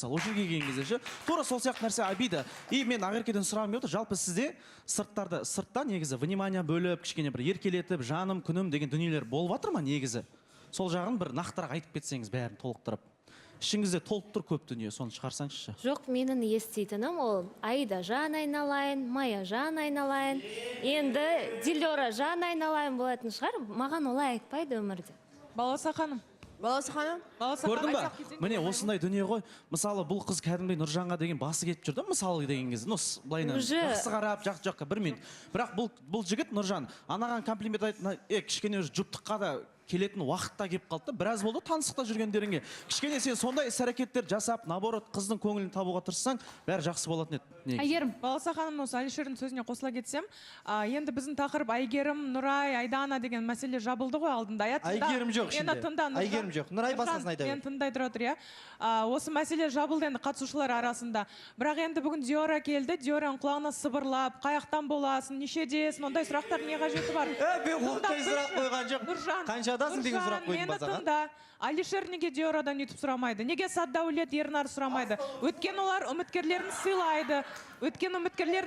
Осы келген кезде ше, тура сол сияқты нәрсе обида. И мен Ақеркеден сұрағым келіп отыр, жалпы сізде сыртта негізі внимание бөліп, кішкене бір еркелетіп, жаным, күнім деген дүниелер болып жатыр ма негізі? Сол жағын бір нақтырақ айтып кетсеңіз бәрін толықтырып. Ішіңізде толып тұр көп дүние, соны шығарсаңызшы. Жоқ, менің еститінім ол Аида жан айналайын, Майя жан айналайын, енді Дилора жан айналайын болатын шығар. Маған олай айтпайды өмірде. Баласа ханым. Көрдің ба? Міне осындай дүние ғой. Мысалы бұл қыз кәдімгідей Нұржанға деген басы кетіп жүр да, мысалы деген кезде. Былайынан жақсы қарап, жаққа бір минут. Бірақ бұл жігіт Нұржан анаған комплимент айтты, кішкене жұптыққа да келетін уақытта келіп қалды. Біраз болды танысықта жүргендеріңе. Кішкене сен сондай іс-әрекеттер жасап, наоборот, қыздың көңілін табуға тырыссаң, бәрі жақсы болатын еді. Әйгерім, Баласа ханым, осы Алишердің сөзіне қосыла кетсем, енді біздің тақырып Әйгерім, Нұрай, Айдана деген мәселе жабылды ғой алдында. Әйгерім жоқ ішінде. Әйгерім жоқ. Нұрай басқасын айта бер. Мен тыңдай тұра тұр, осы мәселе жабылды енді қатысушылар арасында. Бірақ енді бүгін Диора келді, Диораның құлағына сыбырлап, қаяқтан боласың, нешедесің, ондай сұрақтар не қажеті бар? Мен ондай сұрақ қойған жоқ. Деген сұрақ қойдым ба саған? Алишер неге Диорадан үйтіп сұрамайды? Неге Саддаулет Ернар сұрамайды? Өткен олар үміткерлерін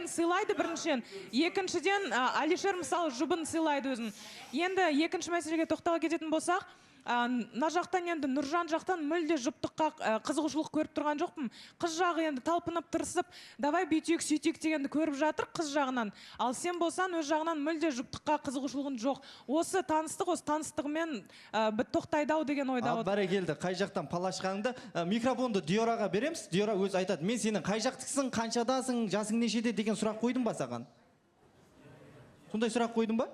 сыйлайды біріншіден. Екіншіден Алишер мысалы жұбын сыйлайды өзін. Енді екінші мәселеге тоқтала кететін болсақ, мына жақтан енді Нұржан жақтан мүлде жұптыққа қызығушылық көріп тұрған жоқпын. Қыз жағы енді талпынып тырысып, давай бүйтейік сөйтейік дегенді көріп жатыр қыз жағынан. Ал сен болсан өз жағынан мүлде жұптыққа қызығушылығың жоқ. Осы таныстығымен тоқтайды ау деген ойда отыр. Бәрекелді, қай жақтан палашқаныңды микрофонды Диораға береміз. Диора өз айтады. Мен сенің қай жақтықсың, қаншадасың, жасың нешеде деген сұрақ қойдым ба саған? Сондай сұрақ қойдым ба?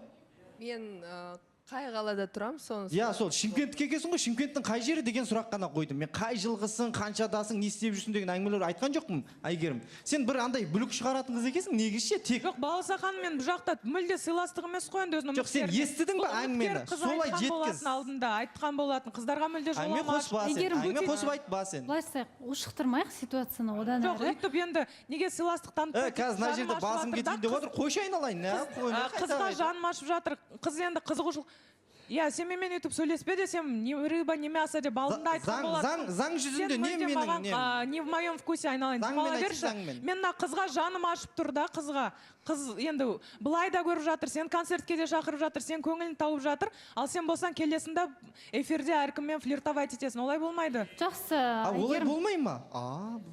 Мен қай қалада тұрам, соны... Сол Шымкентке келсің ғой, Шымкенттің қай жері деген сұрақ қана қойдым. Мен қай жылғысың, қаншадасың, не істеп жүрсің деген әңгімелер айтқан жоқпын, Әйгерім. Сен бір андай бүлік шығаратын қыз екенсің, негізше тек... Жоқ, Баласа ханым мен бұл жақта мүлде сыйластық емес қой енді өзінің. Жоқ, сен естідің ба әңгімені? Солай жеткіз. Алдында айтқан болатын, қыздарға мүлде жоламаш. Әңгіме қосып айтпа сен. Былайсақ, ушықтырмайық ситуацияны одан әрі. Жоқ, үйтіп енді неге сыйластық танытпайды? Қазір мына жерде басым кетейін деп отыр, қойшы айналайын. Қызға жаным ашып жатыр, қыз енді қызығушылық. Сен мен үйтіп сөйлеспе десем, не рыба, не мясо деп алдында айтқан болады. Заң жүзінде не менің нем? Не в моем вкусе айналайын. Мен қызға жаным ашып тұр да, қызға. Қыз енді былай да көріп жатыр, сен концертке де шақырып жатыр, сен көңілін тауып жатыр, ал сен болсаң келесіңді эфирде әркіммен флиртовать етесің. Олай болмайды. Жақсы. Олай болмай ма?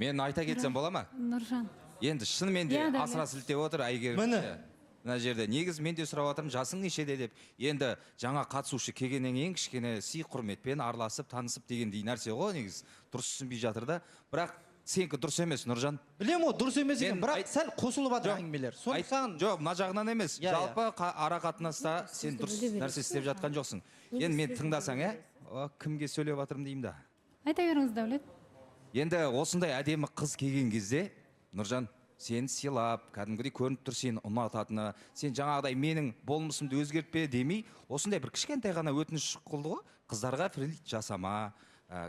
Мен айта кетсем бола ма? Нұржан. Енді шынымен де асыра сілтеп отыр Әйгерім. Мына жерде негіз мен де сұрап жатырмын, жасың нешеде деп. Енді жаңа қатысушы келгеннен кейін кішкене сый құрметпен араласып, танысып дегендей нәрсе ғой, негіз дұрыс түсінбей жатыр да. Бірақ сенікі дұрыс емес, Нұржан. Білем о, дұрыс емес екен, бірақ сәл қосылып жатыр әңгімелер. Жоқ, мына жағынан емес. Жалпы ара қатынаста сен дұрыс нәрсе істеп жатқан жоқсың. Енді мен тыңдасаң, кімге сөйлеп жатырмын деймін да. Айта беріңіз, Дәулет. Енді осындай әдемі қыз келген кезде, Нұржан, сен сыйлап, кәдімгідей көрініп тұр сен ұнататыны, сен жаңағыдай менің болмысымды өзгертпе демей, осындай бір кішкентай ғана өтініш қылды ғой, қыздарға флирт жасама,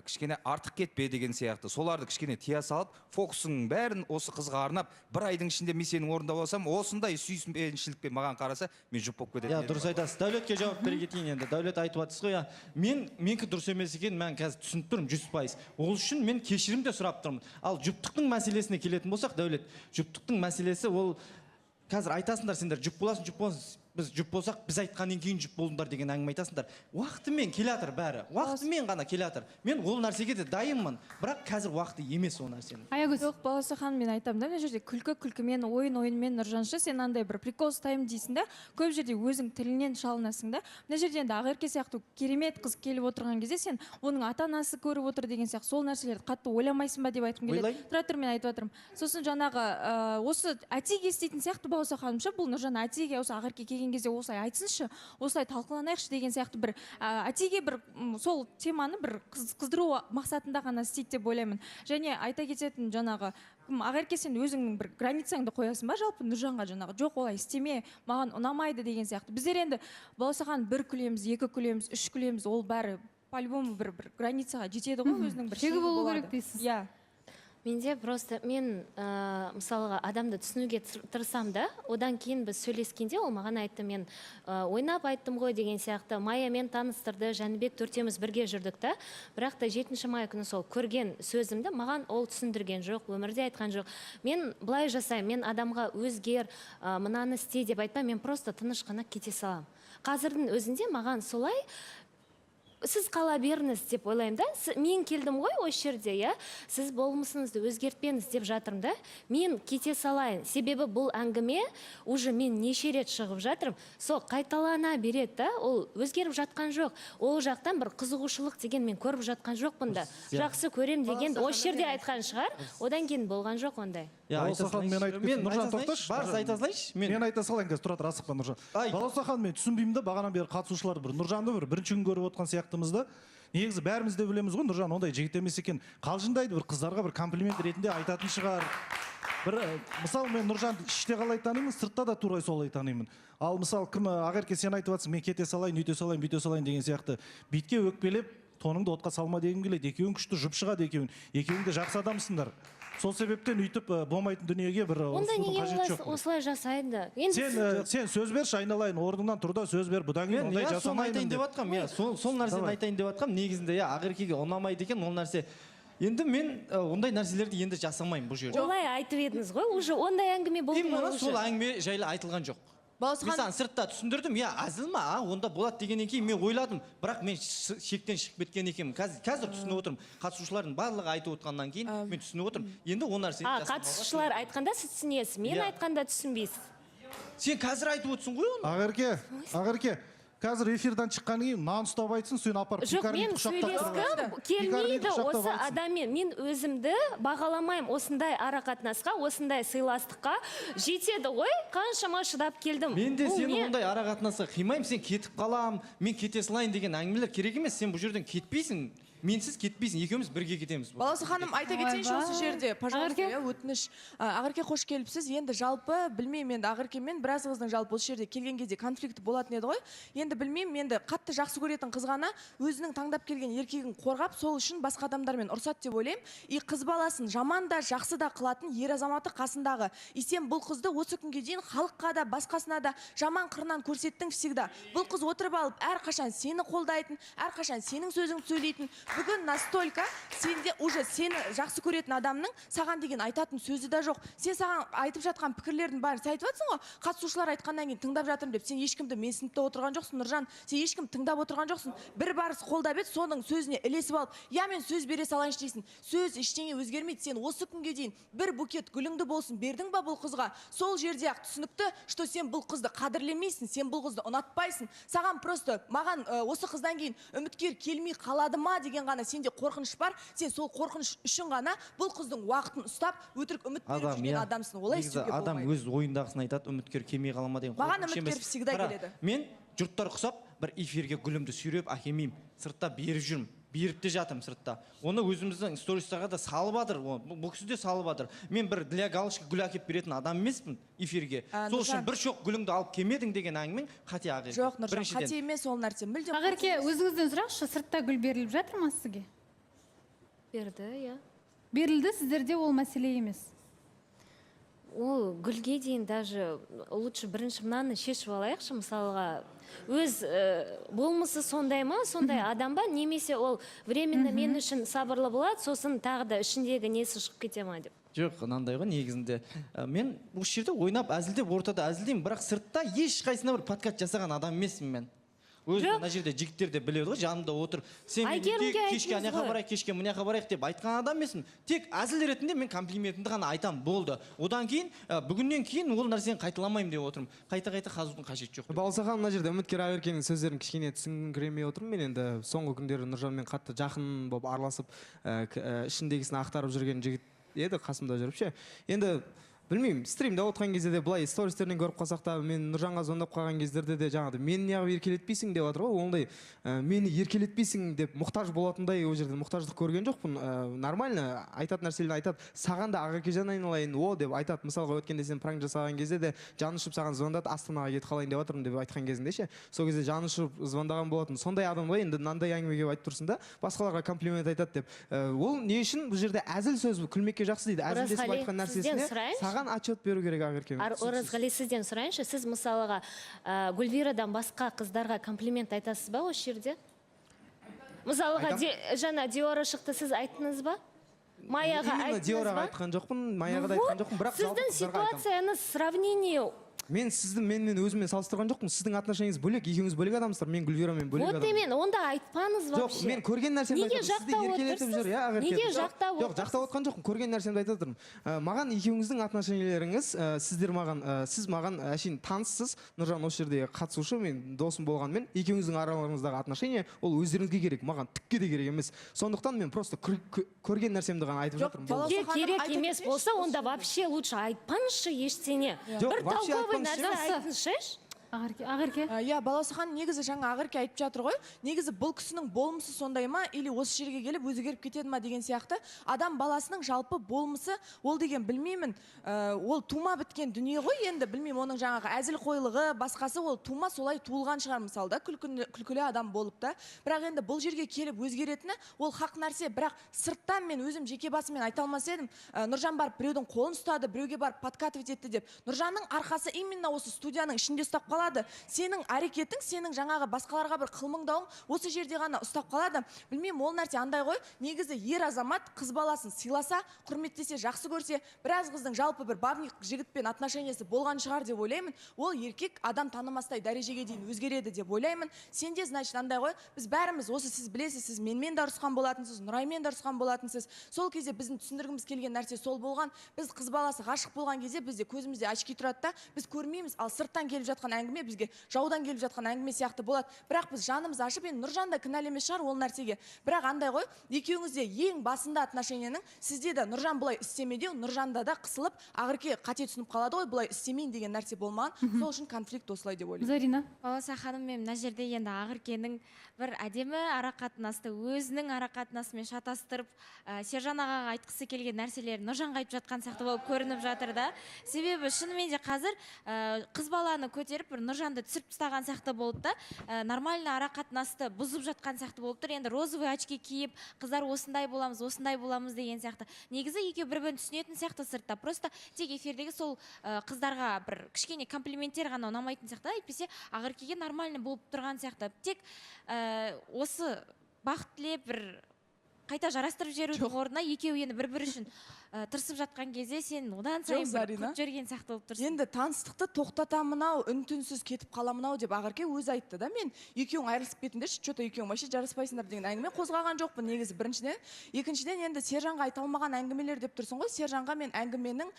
кішкене артық кетпе деген сияқты. Соларды кішкене тия салып, фокусың бәрін осы қызға арнап, бір айдың ішінде мен сенің орында болсам, осындай сүйсінбеншілікпен маған қараса, мен жұп болып кететін. Дұрыс айтасыз. Дәулетке жауап бере кетейін енді. Дәулет айтып жатсыз ғой, менікі дұрыс емес екен, мен қазір түсініп тұрмын 100%. Ол үшін мен кешірім де сұрап тұрмын. Ал жұптықтың мәселесіне келетін болсақ, Дәулет, жұптықтың мәселесі ол қазір айтасыңдар сендер жұп боласың, біз жұп болсақ, біз айтқаннан кейін жұп болдыңдар деген әңгіме айтасыңдар. Уақытымен келатыр бәрі. Уақытымен ғана келатыр. Мен ол нәрсеге де дайынмын, бірақ қазір уақыты емес ол нәрсенің. Аягөз. Жоқ, Баласа ханым, мен айтамын да, мына жерде күлкі-күлкімен, ойын-ойынмен Нұржаншы, сен андай бір прикол ұстаймын дейсің да, көп жерде өзің тілінен шалынасың да. Мына жерде енді Ақерке сияқты керемет қыз келіп отырған кезде сен оның ата-анасы көріп отыр деген сияқты сол нәрселерді қатты ойламайсың ба деп айтқым келеді. Тұра тұр, мен айтып жатырмын. Сосын жаңағы осы әтеге істейтін сияқты Баласа ханымша, бұл Нұржан әтеге осы Ақерке келген кезде осылай айтсыншы, осылай талқыланайықшы деген сияқты бір әтеге бір сол теманы бір қыздыру мақсатында ғана істейді деп ойлаймын. Және айта кететін жаңағы Ақерке сен өзіңнің бір границаңды қоясың ба жалпы Нұржанға жаңағы жоқ олай істеме, маған ұнамайды деген сияқты. Біздер енді Баласа ханым 1 күлеміз, 2 күлеміз, 3 күлеміз, ол бәрі по-любому бір границаға жетеді ғой өзінің бір шегі болу керек дейсіз. Менде просто мен мысалға адамды түсінуге тырысам да, одан кейін біз сөйлескенде ол маған айтты, мен ойнап айттым ғой деген сияқты. Майя мен таныстырды, Жәнібек төртеуміз бірге жүрдік та, бірақ та 7 май күні сол көрген сөзімді маған ол түсіндірген жоқ, өмірде айтқан жоқ. Мен былай жасаймын, мен адамға өзгер, мынаны істе деп айтпай, мен просто тыныш қана кете салам. Қазірдің өзінде маған солай сіз қала беріңіз деп ойлаймын да. Мен келдім ғой осы жерде, я. Сіз болмысыңызды өзгертпеңіз деп жатырмын да. Мен кете салайын. Себебі бұл әңгіме уже мен неше рет шығып жатырмын. Сол қайталана береді да. Ол өзгеріп жатқан жоқ. Ол жақтан бір қызығушылық деген мен көріп жатқан жоқпын да. Жақсы көрем деген осы жерде айтқан шығар. Одан кейін болған жоқ ондай. Нұржан тоқташы. Барыс айта салайыншы. Мен айта салайын қазір, тұра асықпа Нұржан. Балаусахан, мен түсінбеймін да, бағанан бері қатысушылар бір Нұржанды бірінші күн көріп отқан сияқтымыз да. Негізі бәріміз де білеміз ғой, Нұржан ондай жігіт емес екен. Қалжыңдайды, бір қыздарға бір комплимент ретінде айтатын шығар. Бір мысалы мен Нұржанды іште қалай танимын, сыртта да тура солай танимын. Ал мысалы кім Ақерке сен айтып жатсың, мен кете салайын, үйте салайын, бүйте салайын деген сияқты. Битке өкпелеп, тоныңды отқа салма дегім келеді. Екеуің күшті жұп шығады екеуің. Екеуің де жақсы адамсыңдар. Сол себептен өйтіп болмайтын дүниеге бір онда неге осылай жасайды? Сен сөз берші, айналайын, орныңнан тұр да сөз бер, бұдан кейін ондай жасамаймын деп. Сол нәрсені айтайын деп жатқам. Негізінде Ақеркеге ұнамайды екен ол нәрсе. Енді мен ондай нәрселерді енді жасамаймын бұл жерде. Олай айтып едіңіз ғой, уже ондай әңгіме болды ма? Сол әңгіме жайлы айтылған жоқ. Мен саған сыртта түсіндірдім, әзіл ма, онда болады дегеннен кейін мен ойладым, бірақ мен шектен шығып кеткен екенмін. Қазір түсініп отырмын. Қатысушылардың барлығы айтып отқаннан кейін мен түсініп отырмын. Енді ол нәрсені жасамауға. Қатысушылар айтқанда сіз түсінесіз, мен айтқанда түсінбейсіз. Сен қазір айтып отырсың ғой оны. Ақерке, қазір эфирдан шыққан кейін нан ұстап айтсын, сен апарып пикармен сөйлескім келмейді осы адаммен. Мен өзімді бағаламаймын осындай арақатынасқа, осындай сыйластыққа. Жетеді ғой, қаншама шыдап келдім. Мен де сені ондай арақатынасқа қимаймын, сен кетіп қалам, мен кете салайын деген әңгімелер керек емес. Сен бұл жерден кетпейсің. Менсіз кетпейсің, екеуміз бірге кетеміз. Баласы ханым, айта кетейінші осы жерде, пожалуйста, өтініш. Ақерке қош келіпсіз. Енді жалпы білмеймін, енді Ақеркемен біраз қыздың жалпы осы жерде келген кезде конфликт болатын еді ғой. Енді білмеймін, енді қатты жақсы көретін қызғана өзінің таңдап келген еркегін қорғап, сол үшін басқа адамдармен ұрсат деп ойлаймын. И қыз баласын жаман да жақсы да қылатын ер азаматы қасындағы. И сен бұл қызды осы күнге дейін халыққа да басқасына да жаман қырынан көрсеттің всегда. Бұл қыз отырып алып әрқашан сені қолдайтын, әрқашан сенің сөзіңді сөйлейтін. Бүгін настолько сенде уже сені жақсы көретін адамның саған деген айтатын сөзі да жоқ. Сен саған айтып жатқан пікірлердің бәрін сен айтып жатсың ғой. Қатысушылар айтқаннан кейін тыңдап жатырмын деп. Сен ешкімді менсініп отырған жоқсың, Нұржан. Сен ешкім тыңдап отырған жоқсың. Бір барыс қолдап еді, соның сөзіне ілесіп алып, я мен сөз бере салайыншы дейсің. Сөз ештеңе өзгермейді. Сен осы күнге дейін бір букет гүліңді болсын бердің ба бұл қызға? Сол жерде ақ түсінікті, что сен бұл қызды қадірлемейсің, сен бұл қызды ұнатпайсың. Саған просто маған осы қыздан кейін үміткер келмей қалады ма деген ғана сенде қорқыныш бар. Сен сол қорқыныш үшін ғана бұл қыздың уақытын ұстап өтірік үміт беріп жүрген адамсың. Олай істеуге болмайды. Адам өз ойындағысын айтады, үміткер келмей қала ма деген. Маған үміткер всегда келеді. Мен жұрттар құсап бір эфирге гүлімді сүйреп әкелмеймін. Сыртта беріп жүрмін. Беріп те жатырмын сыртта. Оны өзіміздің стористарға да салып жатыр. Бұл кісі де салып жатыр. Мен бір для галочки гүл әкеліп беретін адам емеспін эфирге. Сол үшін бір шоқ гүліңді алып келмедің деген әңгімен қате Ақерке. Жоқ, Нұржан, қате емес ол нәрсе. Мүлдем. Ақерке, өзіңізден сұрақшы, сыртта гүл беріліп жатыр ма сізге? Берді, иә. Берілді, сіздерде ол мәселе емес. Ол гүлге дейін даже лучше бірінші мынаны шешіп алайықшы, мысалға өз болмысы сондай ма, сондай адам ба, немесе ол временно мен үшін сабырлы болады, сосын тағы да ішіндегі несі шығып кете ма деп. Жоқ, мынандай ғой негізінде. Мен осы жерде ойнап, әзілдеп, ортада әзілдеймін, бірақ сыртта ешқайсына бір подкаст жасаған адам емеспін мен. Өзі мына жерде жігіттер де біледі ғой, жанымда отырып, сен кешке ана барайық, кешке мына барайық деп айтқан адам емеспін. Тек әзіл ретінде мен комплиментімді ғана айтам, болды. Одан кейін, бүгіннен кейін ол нәрсені қайталамаймын деп отырмын. Қайта-қайта қазудың қажеті жоқ. Баласахан, мына жерде үміткер Ақеркенің сөздерін кішкене түсіңкіремей отырмын. Мен енді соңғы күндері Нұржанмен қатты жақын болып араласып, ішіндегісін ақтарып жүрген жігіт еді, қасымда жүріп ше. Енді білмеймін, стримде отырған кезде де былай стористерінен көріп қалсақ та, мен Нұржанға звондап қалған кездерде де жаңағыдай мені неғып еркелетпейсің деп жатыр ғой, ондай мені еркелетпейсің деп мұқтаж болатындай ол жерде мұқтаждық көрген жоқпын. Нормально айтатын нәрселерін айтады. Саған да Ағеркежан айналайын о деп айтады. Мысалға өткенде сен пранк жасаған кезде де жаны ұшып саған звондады, Астанаға кетіп қалайын деп жатырмын деп айтқан кезінде ше. Сол кезде жаны ұшып звондаған болатын. Сондай адам ғой, енді мынандай әңгімеге айтып тұрсың да, басқаларға комплимент айтады деп. Ол не үшін бұл жерде әзіл сөз, күлмекке жақсы дейді. Әзілдесіп айтқан нәрсесіне саған отчет беру керек Ағерке. Оразғали, сізден сұрайыншы, сіз мысалға Гүлвирадан басқа қыздарға комплимент айтасыз ба осы жерде? Мысалға жаңа Диора шықты, сіз айттыңыз ба? Маяға айттыңыз ба? Диораға айтқан жоқпын, Маяға да айтқан жоқпын, бірақ сіздің ситуацияңыз сравнение. Мен сізді менімен өзімен салыстырған жоқпын. Сіздің отношениеңіз бөлек, екеуіңіз бөлек адамсыздар. Мен Гүлвирамен бөлек адам. Вот емен, онда айтпаңыз вообще. Жоқ, мен көрген нәрсемді айтып отырмын. Неге жақтап отырсыз? Жоқ, жақтап отқан жоқпын. Көрген нәрсемді айтып отырмын. Маған екеуіңіздің отношениелеріңіз, сіз маған әшейін таныссыз. Нұржан осы жерде қатысушы, мен досым болғанмен, екеуіңіздің араларыңыздағы отношение ол өздеріңізге керек, маған түкке де керек емес. Сондықтан мен просто көрген нәрсемді ғана айтып жатырмын. Керек емес болса, онда вообще лучше айтпаңызшы ештеңе. Бір толковый нәрсе айтыңызшы. Ағерке. Иә, Баласахан негізі жаңа Ағерке айтып жатыр ғой. Негізі бұл кісінің болмысы сондай ма, или осы жерге келіп өзгеріп кетеді ма деген сияқты. Адам баласының жалпы болмысы, ол деген білмеймін, ол тума біткен дүние ғой, енді білмеймін, оның жаңағы әзіл қойлығы, басқасы ол тума солай туылған шығар мысалда, күлкілі адам болып та. Бірақ енді бұл жерге келіп өзгеретіні, ол хақ нәрсе, бірақ сырттан мен өзім жеке басымен айта алмас едім. Нұржан барып біреудің қолын ұстады, біреуге барып подкатывать етті деп. Нұржанның арқасы именно осы студияның ішінде ұстап қалады. Сенің әрекетің, сенің жаңағы басқаларға бір қылмыңдауың осы жерде ғана ұстап қалады. Білмеймін, ол нәрсе андай ғой. Негізі ер азамат қыз баласын сыйласа, құрметтесе, жақсы көрсе, біраз қыздың жалпы бір бабник жігітпен отношениесі болған шығар деп ойлаймын. Ол еркек адам танымастай дәрежеге дейін өзгереді деп ойлаймын. Сенде, значит, андай ғой. Біз бәріміз осы сіз білесіз, сіз менмен де ұрысқан болатынсыз, Нұраймен де ұрысқан болатынсыз. Сол кезде біздің түсіндіргіміз келген нәрсе сол болған. Біз қыз баласы ғашық болған кезде бізде көзімізде очки тұрады да, біз көрмейміз, ал сырттан келіп жатқан әңгіме бізге жаудан келіп жатқан әңгіме сияқты болады. Бірақ біз жанымыз ашып, енді Нұржан да кінәлі емес шығар ол нәрсеге. Бірақ андай ғой, екеуіңізде ең басында отношениенің сізде де Нұржан бұлай істемеде, Нұржанда да қысылып, Ағерке қате түсініп қалады ғой, бұлай істемейін деген нәрсе болмаған. Сол үшін конфликт осылай деп ойлаймын. Зарина. Баласа ханым, мен мына жерде енді Ағеркенің бір әдемі арақатынасты өзінің арақатынасымен шатастырып, Сержан ағаға айтқысы келген нәрселерін Нұржанға айтып жатқан сияқты болып көрініп жатыр да. Себебі шынымен де қазір қыз баланы көтеріп бір Нұржанды түсіріп тастаған сияқты болды да, нормальный арақатынасты бұзып жатқан сияқты болып тұр. Енді розовый очки киіп, қыздар осындай боламыз деген сияқты. Негізі екеуі бір-бірін түсінетін сияқты сыртта. Просто тек эфирдегі сол қыздарға бір кішкене комплименттер ғана ұнамайтын сияқты. Әйтпесе Ағеркеге нормальный болып тұрған сияқты. Тек осы бақыт тілеп бір қайта жарастырып жіберудің орнына екеуі енді бір-бірі үшін тырысып жатқан кезде сен одан сайын күтіп жүрген сияқты болып тұрсың. Енді таныстықты тоқтатамын-ау, үн-түнсіз кетіп қаламын-ау деп Ағерке өзі айтты да. Мен екеуің айырылысып кетіңдерші, что-то екеуің вообще жараспайсыңдар деген әңгіме қозғаған жоқпын негізі біріншіден. Екіншіден енді Сержанға айта алмаған әңгімелер деп тұрсың ғой. Сержанға мен әңгіменің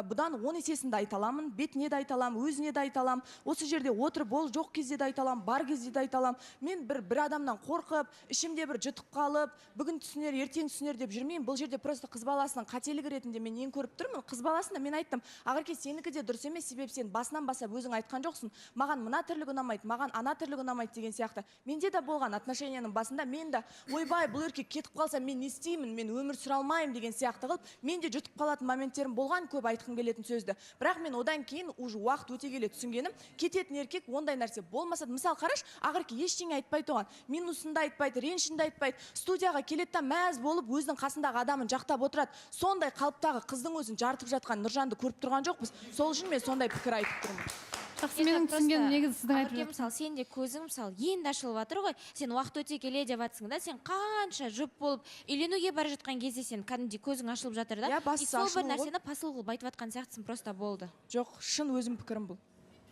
бұдан 10 есесін де айта аламын, бетіне де айта аламын, өзіне де айта аламын. Осы жерде отырып ол жоқ кезде де айта аламын, бар кезде де айта аламын. Мен бір адамнан қорқып, ішімде бір жұтып қалып, бүгін түсінер, ертең түсінер деп жүрмеймін. Бұл жерде просто қыз баласының қателігі ретінде мен ең көріп тұрмын. Қыз баласына мен айттым, Ағерке сенікі де дұрыс емес, себебі сен басынан басап өзің айтқан жоқсың. Маған мына тірлік ұнамайды, маған ана тірлік ұнамайды деген сияқты. Менде де болған отношенияның басында мен де ойбай бұл еркек кетіп қалса мен не істеймін, мен өмір сүре алмаймын деген сияқты қылып, мен де жұтып қалатын моменттерім болған, көп айтқым келетін сөзді. Бірақ мен одан кейін уже уақыт өте келе түсінгенім, кететін еркек ондай нәрсе болмаса, мысалы қараш, Ағерке ештеңе айтпайды оған, минусын да айтпайды, ренішін де айтпайды. Студияға келеді да мәз болып өзінің қасындағы адамын жақтап отырады. Сондай қалыптағы қыздың өзін жарытып жатқан Нұржанды көріп тұрған жоқпыз. Сол үшін мен сондай пікір айтып тұрмын. Жақсы, менің түсінгенім негізі сіздің айтып жатырсыз. Мысалы, сен де көзің мысалы енді ашылып жатыр ғой. Сен уақыт өте келе деп жатсың да, сен қанша жұп болып үйленуге бара жатқан кезде сен кәдімгідей көзің ашылып жатыр да. И сол бір нәрсені посыл қылып айтып жатқан сияқтысың, просто болды. Жоқ, шын өзім пікірім бұл.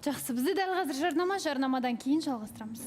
Жақсы, бізде дәл қазір жарнамадан кейін жалғастырамыз.